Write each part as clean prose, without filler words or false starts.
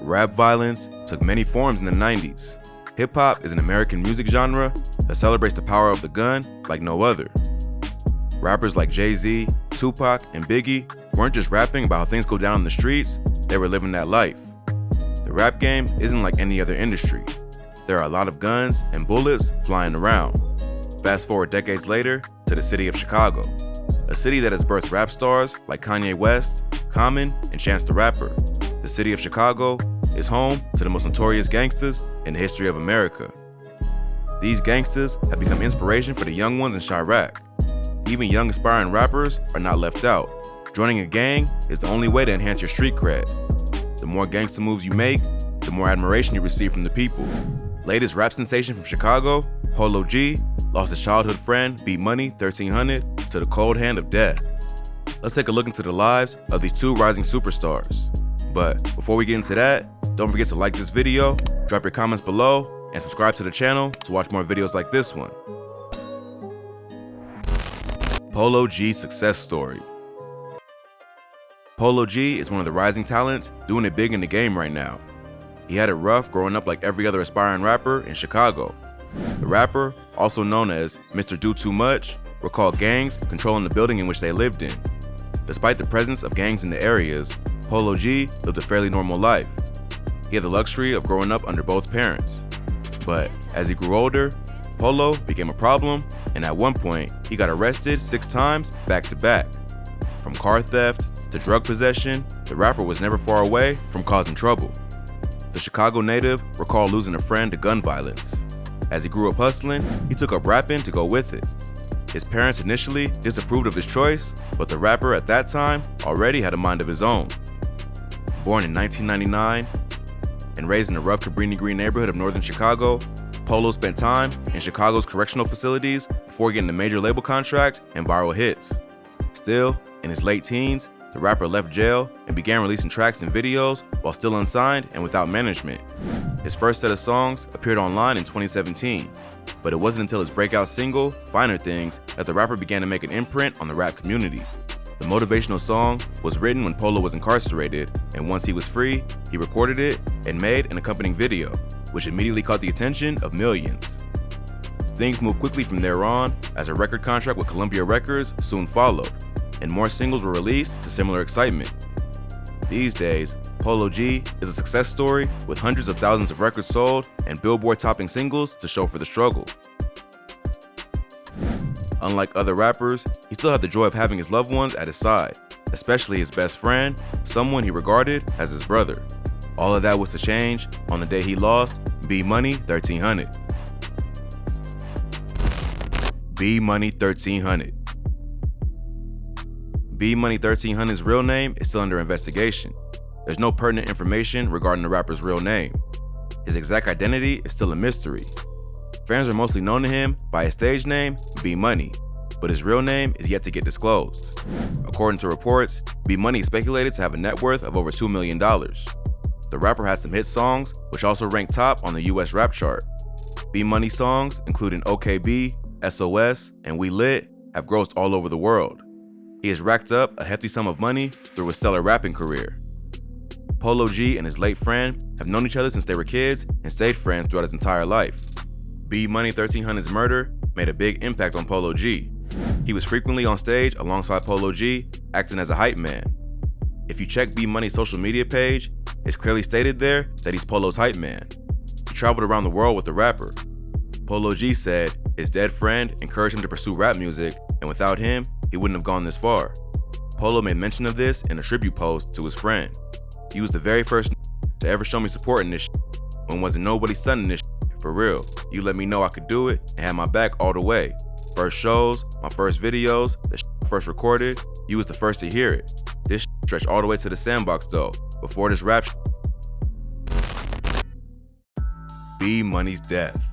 Rap violence took many forms in the 90s. Hip-hop is an American music genre that celebrates the power of the gun like no other. Rappers like Jay-Z, Tupac, and Biggie weren't just rapping about how things go down in the streets, they were living that life. The rap game isn't like any other industry. There are a lot of guns and bullets flying around. Fast forward decades later to the city of Chicago, a city that has birthed rap stars like Kanye West, Common, and Chance the Rapper. The city of Chicago is home to the most notorious gangsters in the history of America. These gangsters have become inspiration for the young ones in Chiraq. Even young aspiring rappers are not left out. Joining a gang is the only way to enhance your street cred. The more gangster moves you make, the more admiration you receive from the people. Latest rap sensation from Chicago, Polo G, lost his childhood friend, B Money 1300, to the cold hand of death. Let's take a look into the lives of these two rising superstars. But before we get into that, don't forget to like this video, drop your comments below, and subscribe to the channel to watch more videos like this one. Polo G's success story. Polo G is one of the rising talents doing it big in the game right now. He had it rough growing up like every other aspiring rapper in Chicago. The rapper, also known as Mr. Do Too Much, recalled gangs controlling the building in which they lived in. Despite the presence of gangs in the areas, Polo G lived a fairly normal life. He had the luxury of growing up under both parents. But as he grew older, Polo became a problem, and at one point, he got arrested 6 times back to back. From car theft to drug possession, the rapper was never far away from causing trouble. The Chicago native recalled losing a friend to gun violence. As he grew up hustling, he took up rapping to go with it. His parents initially disapproved of his choice, but the rapper at that time already had a mind of his own. Born in 1999 and raised in the rough Cabrini Green neighborhood of northern Chicago, Polo spent time in Chicago's correctional facilities before getting a major label contract and viral hits. Still, in his late teens, the rapper left jail and began releasing tracks and videos while still unsigned and without management. His first set of songs appeared online in 2017, but it wasn't until his breakout single, Finer Things, that the rapper began to make an imprint on the rap community. The motivational song was written when Polo was incarcerated, and once he was free, he recorded it and made an accompanying video, which immediately caught the attention of millions. Things moved quickly from there on, as a record contract with Columbia Records soon followed, and more singles were released to similar excitement. These days, Polo G is a success story with hundreds of thousands of records sold and Billboard-topping singles to show for the struggle. Unlike other rappers, he still had the joy of having his loved ones at his side, especially his best friend, someone he regarded as his brother. All of that was to change on the day he lost B Money 1300. B Money 1300. B Money 1300's real name is still under investigation. There's no pertinent information regarding the rapper's real name. His exact identity is still a mystery. Fans are mostly known to him by his stage name, B Money, but his real name is yet to get disclosed. According to reports, B Money is speculated to have a net worth of over $2 million. The rapper had some hit songs, which also ranked top on the US rap chart. B Money songs, including OKB, SOS, and We Lit, have grossed all over the world. He has racked up a hefty sum of money through his stellar rapping career. Polo G and his late friend have known each other since they were kids and stayed friends throughout his entire life. B Money 1300's murder made a big impact on Polo G. He was frequently on stage alongside Polo G, acting as a hype man. If you check B Money's social media page, it's clearly stated there that he's Polo's hype man. He traveled around the world with the rapper. Polo G said his dead friend encouraged him to pursue rap music, and without him, he wouldn't have gone this far. Polo made mention of this in a tribute post to his friend. He was the very first to ever show me support in this when wasn't nobody stunning this for real. You let me know I could do it and had my back all the way. First shows, my first videos, the first recorded, you was the first to hear it. This stretched all the way to the sandbox though, before this rap B Money's death.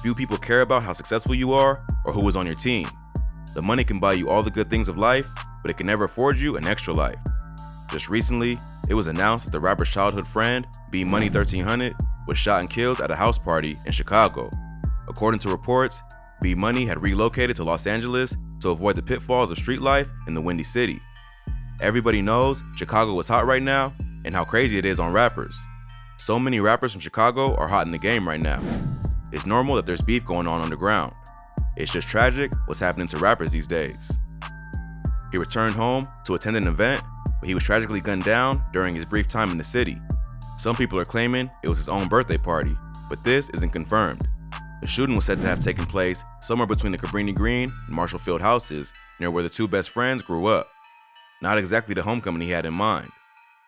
Few people care about how successful you are or who is on your team. The money can buy you all the good things of life, but it can never afford you an extra life. Just recently, it was announced that the rapper's childhood friend, B Money 1300, was shot and killed at a house party in Chicago. According to reports, B Money had relocated to Los Angeles to avoid the pitfalls of street life in the Windy City. Everybody knows Chicago is hot right now, and how crazy it is on rappers. So many rappers from Chicago are hot in the game right now. It's normal that there's beef going on underground. It's just tragic what's happening to rappers these days. He returned home to attend an event, but he was tragically gunned down during his brief time in the city. Some people are claiming it was his own birthday party, but this isn't confirmed. The shooting was said to have taken place somewhere between the Cabrini Green and Marshall Field houses, near where the two best friends grew up. Not exactly the homecoming he had in mind.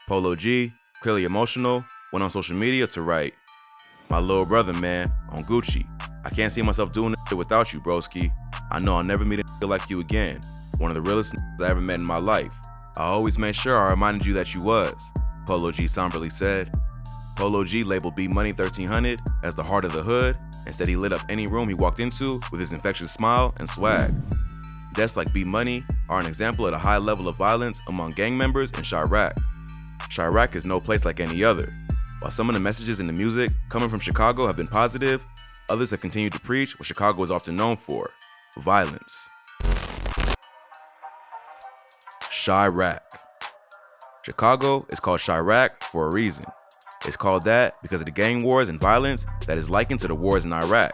Polo G, clearly emotional, went on social media to write, "My little brother, man, on Gucci. I can't see myself doing it without you, broski. I know I'll never meet a nigga like you again. One of the realest niggas I ever met in my life. I always made sure I reminded you that you was," Polo G somberly said. Polo G labeled B Money 1300 as the heart of the hood and said he lit up any room he walked into with his infectious smile and swag. Deaths like B Money are an example of the high level of violence among gang members in Chiraq. Chiraq is no place like any other. While some of the messages in the music coming from Chicago have been positive, others have continued to preach what Chicago is often known for: violence. Chiraq. Chicago is called Chiraq for a reason. It's called that because of the gang wars and violence that is likened to the wars in Iraq.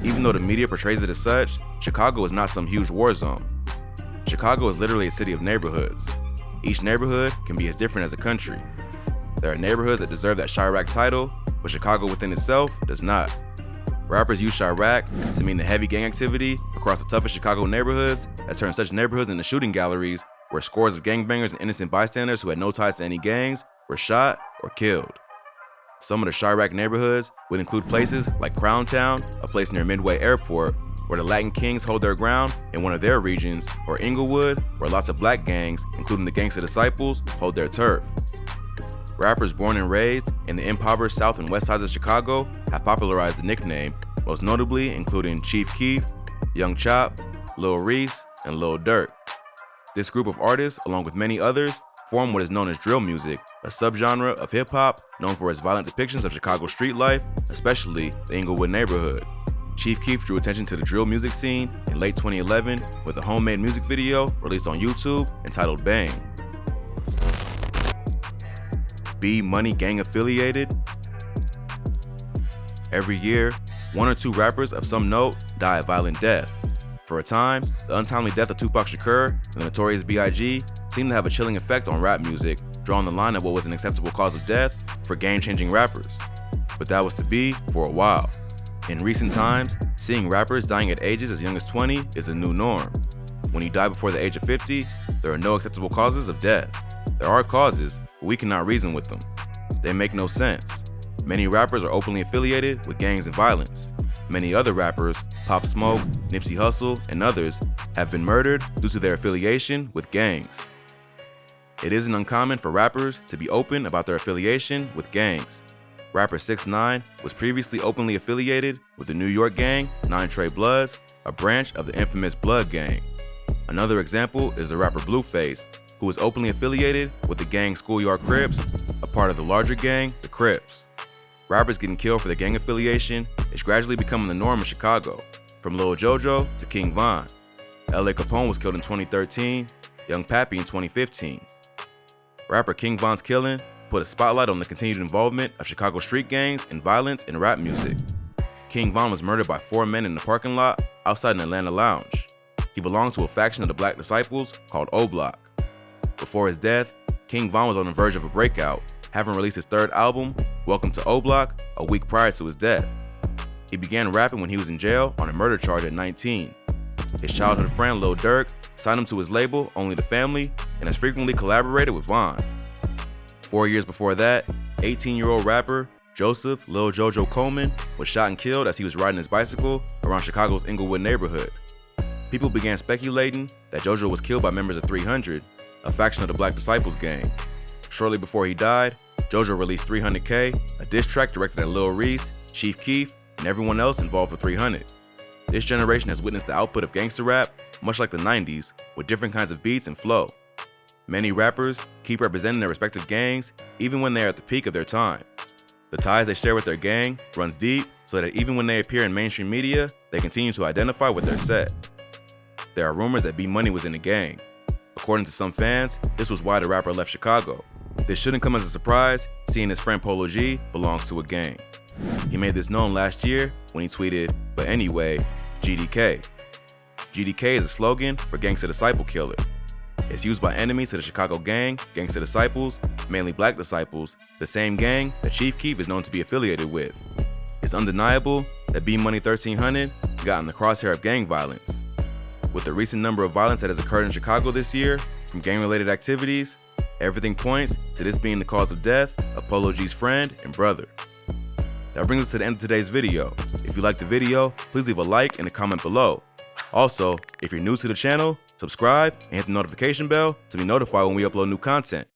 Even though the media portrays it as such, Chicago is not some huge war zone. Chicago is literally a city of neighborhoods. Each neighborhood can be as different as a country. There are neighborhoods that deserve that Chiraq title, but Chicago within itself does not. Rappers use Chiraq to mean the heavy gang activity across the toughest Chicago neighborhoods that turn such neighborhoods into shooting galleries where scores of gangbangers and innocent bystanders who had no ties to any gangs were shot or killed. Some of the Chiraq neighborhoods would include places like Crown Town, a place near Midway Airport, where the Latin Kings hold their ground in one of their regions, or Inglewood, where lots of black gangs, including the Gangsta Disciples, hold their turf. Rappers born and raised in the impoverished south and west sides of Chicago have popularized the nickname, most notably including Chief Keef, Young Chop, Lil Reese, and Lil Durk. This group of artists, along with many others, form what is known as drill music, a subgenre of hip-hop known for its violent depictions of Chicago street life, especially the Inglewood neighborhood. Chief Keef drew attention to the drill music scene in late 2011 with a homemade music video released on YouTube entitled Bang. B Money gang affiliated? Every year, one or two rappers of some note die a violent death. For a time, the untimely death of Tupac Shakur and the Notorious B.I.G. seemed to have a chilling effect on rap music, drawing the line of what was an acceptable cause of death for game-changing rappers. But that was to be for a while. In recent times, seeing rappers dying at ages as young as 20 is a new norm. When you die before the age of 50, there are no acceptable causes of death. There are causes, but we cannot reason with them. They make no sense. Many rappers are openly affiliated with gangs and violence. Many other rappers, Pop Smoke, Nipsey Hussle, and others, have been murdered due to their affiliation with gangs. It isn't uncommon for rappers to be open about their affiliation with gangs. Rapper 6ix9ine was previously openly affiliated with the New York gang 9 Trey Bloods, a branch of the infamous Blood Gang. Another example is the rapper Blueface, who was openly affiliated with the gang Schoolyard Crips, a part of the larger gang, the Crips. Rappers getting killed for their gang affiliation is gradually becoming the norm in Chicago, from Lil Jojo to King Von. L.A. Capone was killed in 2013, Young Pappy in 2015. Rapper King Von's killing put a spotlight on the continued involvement of Chicago street gangs and violence in rap music. King Von was murdered by 4 men in the parking lot outside an Atlanta lounge. He belonged to a faction of the Black Disciples called O Block. Before his death, King Von was on the verge of a breakout, having released his 3rd album, Welcome to O Block, a week prior to his death. He began rapping when he was in jail on a murder charge at 19. His childhood friend Lil Durk signed him to his label, Only the Family, and has frequently collaborated with Von. 4 years before that, 18-year-old rapper Joseph Lil Jojo Coleman was shot and killed as he was riding his bicycle around Chicago's Inglewood neighborhood. People began speculating that Jojo was killed by members of 300, a faction of the Black Disciples gang. Shortly before he died, Jojo released 300K, a diss track directed at Lil Reese, Chief Keef, and everyone else involved with 300. This generation has witnessed the output of gangster rap, much like the 90s, with different kinds of beats and flow. Many rappers keep representing their respective gangs even when they are at the peak of their time. The ties they share with their gang runs deep so that even when they appear in mainstream media, they continue to identify with their set. There are rumors that B Money was in the gang. According to some fans, this was why the rapper left Chicago. This shouldn't come as a surprise, seeing his friend Polo G belongs to a gang. He made this known last year when he tweeted, "But anyway, GDK." GDK is a slogan for Gangsta Disciple Killer. It's used by enemies to the Chicago gang, Gangsta Disciples, mainly black disciples, the same gang that Chief Keef is known to be affiliated with. It's undeniable that B-Money 1300 got in the crosshair of gang violence. With the recent number of violence that has occurred in Chicago this year from gang-related activities, everything points to this being the cause of death of Polo G's friend and brother. That brings us to the end of today's video. If you liked the video, please leave a like and a comment below. Also, if you're new to the channel, subscribe and hit the notification bell to be notified when we upload new content.